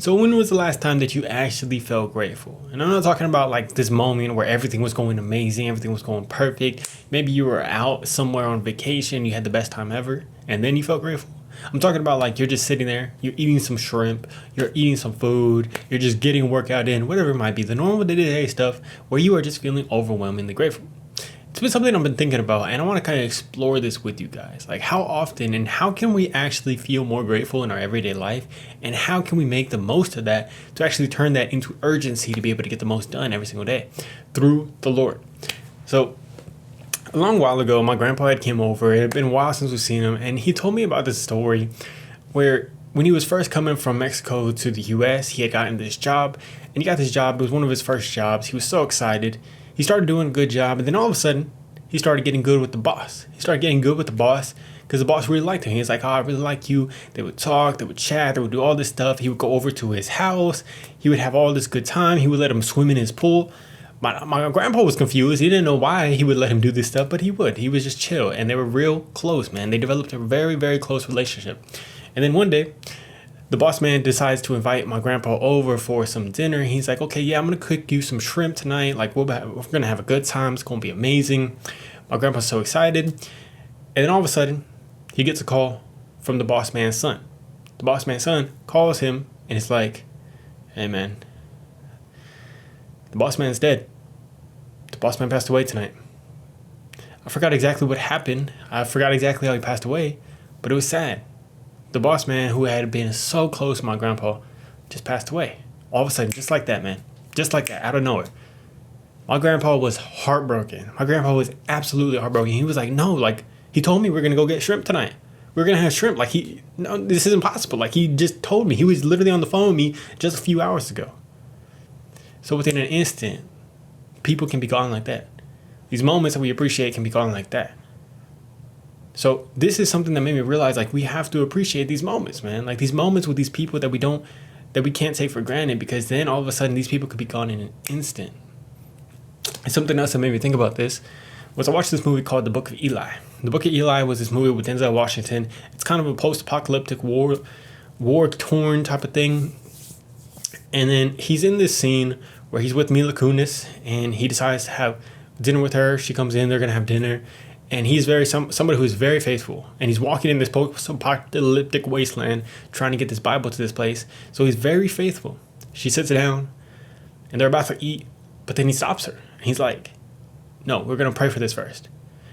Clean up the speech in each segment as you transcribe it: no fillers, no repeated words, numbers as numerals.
So when was the last time that you actually felt grateful? And I'm not talking about like this moment where everything was going amazing, everything was going perfect. Maybe you were out somewhere on vacation, you had the best time ever, and then you felt grateful. I'm talking about like you're just sitting there, you're eating some shrimp, you're eating some food, you're just getting a workout in, whatever it might be, the normal day-to-day stuff where you are just feeling overwhelmingly grateful. It's been something I've been thinking about, and I want to kind of explore this with you guys. Like, how often and how can we actually feel more grateful in our everyday life, and how can we make the most of that to actually turn that into urgency to be able to get the most done every single day through the Lord. So a long while ago, my grandpa had came over. It had been a while since we've seen him, and he told me about this story where when he was first coming from Mexico to the US, he had gotten this job, and he got this job. It was one of his first jobs. He was so excited. He started doing a good job, and then all of a sudden, he started getting good with the boss. He started getting good with the boss because the boss really liked him. He was like, "Oh, I really like you." They would talk, they would chat, they would do all this stuff. He would go over to his house. He would have all this good time. He would let him swim in his pool. My grandpa was confused. He didn't know why he would let him do this stuff, but he would. He was just chill, and they were real close, man. They developed a very, very close relationship. And then one day, the boss man decides to invite my grandpa over for some dinner. He's like, "Okay, yeah, I'm going to cook you some shrimp tonight. Like, we're going to have a good time. It's going to be amazing." My grandpa's so excited. And then all of a sudden, he gets a call from the boss man's son. The boss man's son calls him, and it's like, "Hey, man, the boss man's dead. The boss man passed away tonight." I forgot exactly what happened. I forgot exactly how he passed away, but it was sad. The boss man who had been so close to my grandpa just passed away. All of a sudden, just like that, man. Just like that, out of nowhere. My grandpa was heartbroken. My grandpa was absolutely heartbroken. He was like, "No, like, he told me we're going to go get shrimp tonight. We're going to have shrimp. Like, no, this isn't possible. Like, he just told me. He was literally on the phone with me just a few hours ago." So within an instant, people can be gone like that. These moments that we appreciate can be gone like that. So this is something that made me realize, like, we have to appreciate these moments, man. Like, these moments with these people that we can't take for granted, because then all of a sudden these people could be gone in an instant. And something else that made me think about this was I watched this movie called The Book of Eli. The Book of Eli was this movie with Denzel Washington. It's kind of a post-apocalyptic war-torn type of thing. And then he's in this scene where he's with Mila Kunis, and he decides to have dinner with her. She comes in, they're going to have dinner. And he's somebody who's very faithful. And he's walking in this post-apocalyptic wasteland trying to get this Bible to this place. So he's very faithful. She sits down, and they're about to eat, but then he stops her. And he's like, "No, we're going to pray for this first."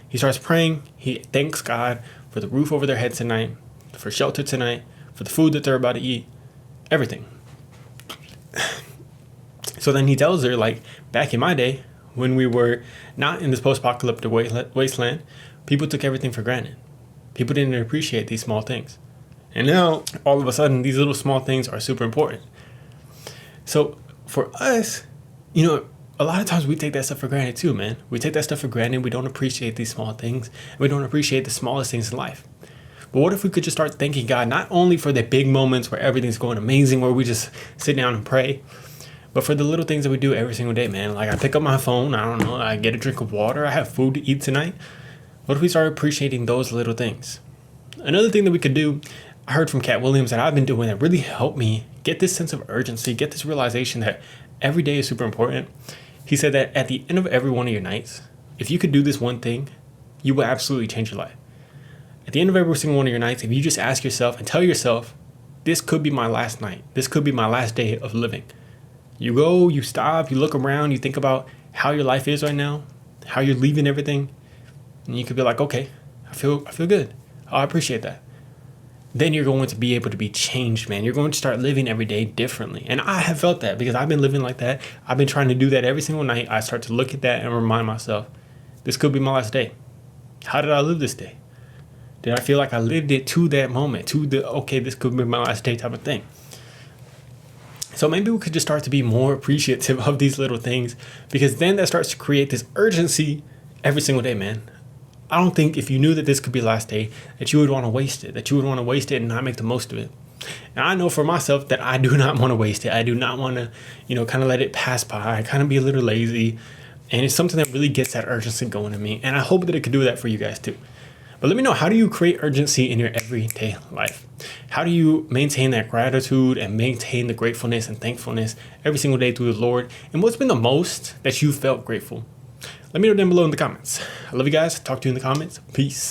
He starts praying. He thanks God for the roof over their heads tonight, for shelter tonight, for the food that they're about to eat, everything. So then he tells her, like, back in my day, when we were not in this post-apocalyptic wasteland, people took everything for granted. People didn't appreciate these small things. And now, all of a sudden, these little small things are super important. So for us, a lot of times we take that stuff for granted too, man. We take that stuff for granted. We don't appreciate these small things. We don't appreciate the smallest things in life. But what if we could just start thanking God, not only for the big moments where everything's going amazing, where we just sit down and pray, but for the little things that we do every single day, man. Like, I pick up my phone, I get a drink of water, I have food to eat tonight. What if we start appreciating those little things? Another thing that we could do, I heard from Cat Williams that I've been doing that really helped me get this sense of urgency, get this realization that every day is super important. He said that at the end of every one of your nights, if you could do this one thing, you will absolutely change your life. At the end of every single one of your nights, if you just ask yourself and tell yourself, this could be my last night. This could be my last day of living. You go, you stop, you look around, you think about how your life is right now, how you're leaving everything, and you could be like, "Okay, I feel good. I appreciate that." Then you're going to be able to be changed, man. You're going to start living every day differently. And I have felt that because I've been living like that. I've been trying to do that every single night. I start to look at that and remind myself, this could be my last day. How did I live this day? Did I feel like I lived it to that moment, to the, okay, this could be my last day type of thing? So maybe we could just start to be more appreciative of these little things, because then that starts to create this urgency every single day, man. I don't think if you knew that this could be the last day, that you would want to waste it, and not make the most of it. And I know for myself that I do not want to waste it. I do not want to, kind of let it pass by. I kind of be a little lazy. And it's something that really gets that urgency going in me. And I hope that it could do that for you guys too. But let me know, how do you create urgency in your everyday life? How do you maintain that gratitude and maintain the gratefulness and thankfulness every single day through the Lord? And what's been the most that you felt grateful? Let me know down below in the comments. I love you guys. Talk to you in the comments. Peace.